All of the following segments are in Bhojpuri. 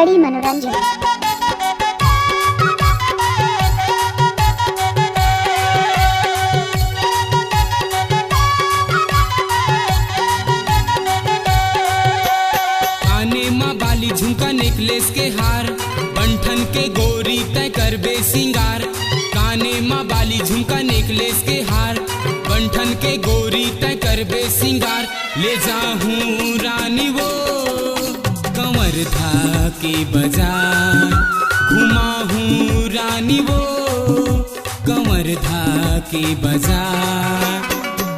कड़ी मनोरंजन। काने माँ बाली झुमका नेकलेस के हार, बंठन के गोरी तय करबे सिंगार। काने माँ बाली झुमका नेकलेस के हार, बंठन के गोरी तय करबे सिंगार। ले जाहूँ रानी वो कंवर था के बाजार, घुमाहूँ रानी वो कंवर था के बाजार।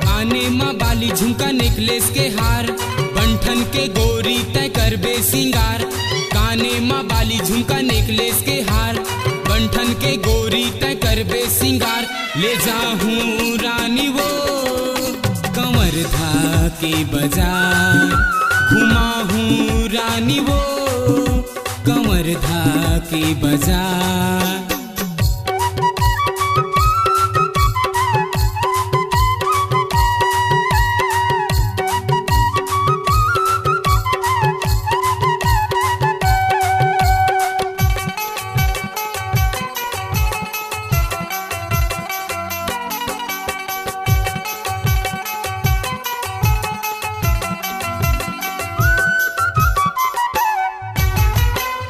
काने माँ बाली झुमका नेकलेस के हार, बंठन के गोरी तय करबे सिंगार। काने माँ बाली झुमका नेकलेस के हार, बंठन के गोरी तय करबे सिंगार। ले जाहूँ रानी वो कंवर था के बाजार, घुमाहूँ रानी वो कंवर था के बाजार।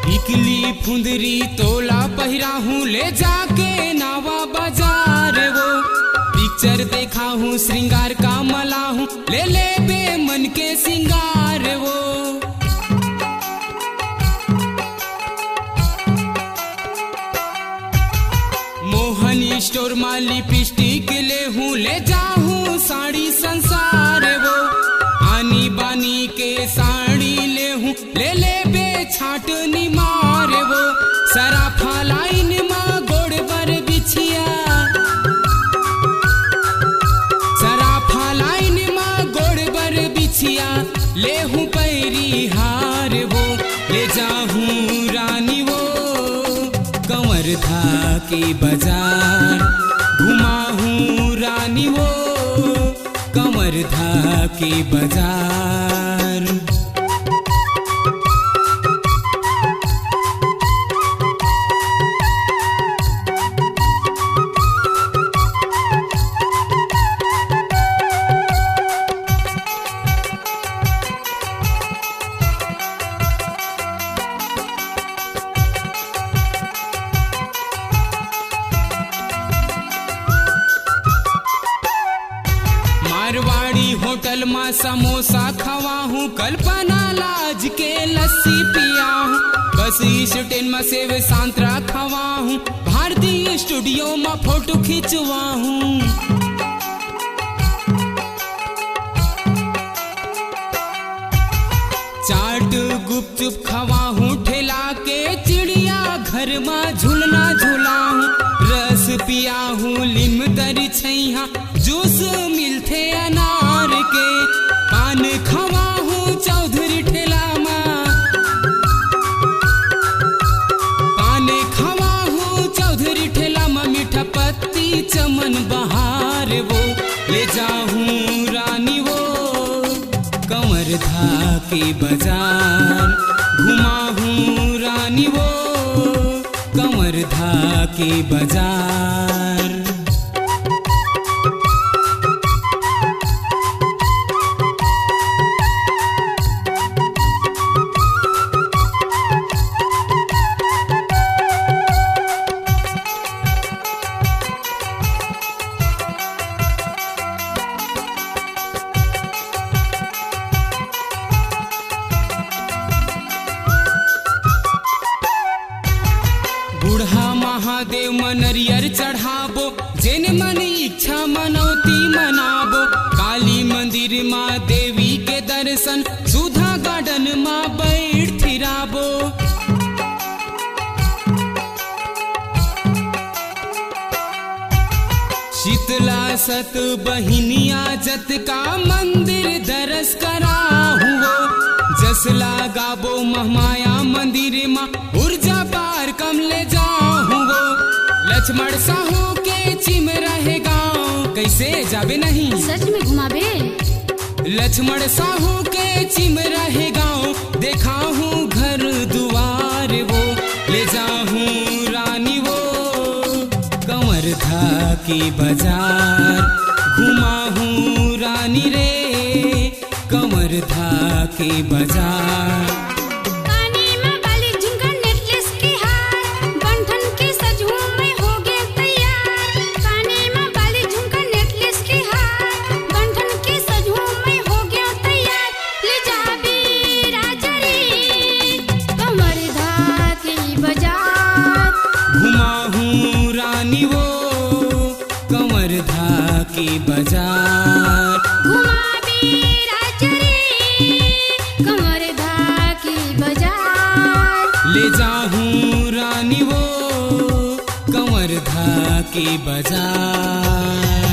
टिकली फुंदरी तोला पहिरा हूँ, ले जाके नावा बाजार वो। पिक्चर देखा हूँ, श्रृंगार का मला हूँ, ले ले बे मन के सिंगार वो। मोहनी स्टोर में लिपस्टिक ले हूँ, ले जाहूँ साड़ी संसार वो। आनी बानी के साड़ी ले हूँ, ले ले बे छाट निमार वो। सराफा लाइन माँ गोड़ पर बिछिया, सराफा लाइन माँ गोड़ पर बिछिया, ले हूँ पैरी हार वो। ले जाहूँ रानी वो कंवर था के बाजार, घुमाहूँ रानी वो कंवर था के बाजार। मारवाड़ी होटल में समोसा खवा हूँ, कल्पना लाज के लस्सी पिया हूँ। बस स्टैंड में सेव सांतरा खवा हूँ, भारतीय स्टूडियो में फोटो खिंचवा हूँ। चाट गुपचुप खवा हूँ, ठेला के चिड़िया घर में झूलना झूला हूँ। रस पिया हूँ लिम दरी छैया, जूस मिलते अनार के। पान खवा हूँ चौधरी ठेला माँ, पान खवा हूँ चौधरी ठेला माँ। मीठा पत्ती चमन बहार वो। ले जाहूँ रानी वो कंवर था के बाजार, घुमाहूँ रानी वो कंवर था के बाजार। बूढ़ा महादेव मनरियर चढ़ाबो, जेन मन इच्छा मनौती मनाबो। काली मंदिर माँ देवी के दर्शन, सुधा गार्डन माँ बैठ थिराबो। शीतला सत बहिनिया जत का मंदिर दरस करा हुओ। जसला गाबो महमाया मंदिर माँ, ऊर्जा पार कम ले जाऊँ वो। लक्ष्मण साहू के चिम रहे गाँव, कैसे जाबे नहीं सच में घुमाबे। लक्ष्मण साहू के चिम रहे गाँव, देखा हूँ घर दुआर हूँ रानी वो कंवर धा के बाजार, घुमा हूँ रानी रे कंवर धा के बाजार। काने में बाली झुमका नेकलेस के हार, बंधन के सजूं मैं हो गए तैयार। काने में बाली झुमका नेकलेस के हार, बंधन के सजूं मैं हो गया तैयार। ले जा बे राजा रे कंवर धा के बाजार, घुमा हूँ रानी वो कंवर धा के बाजार। घुमा बे राजा रे कंवर धा के बाजार। ले जाऊं रानी वो कंवर धा के बाजार।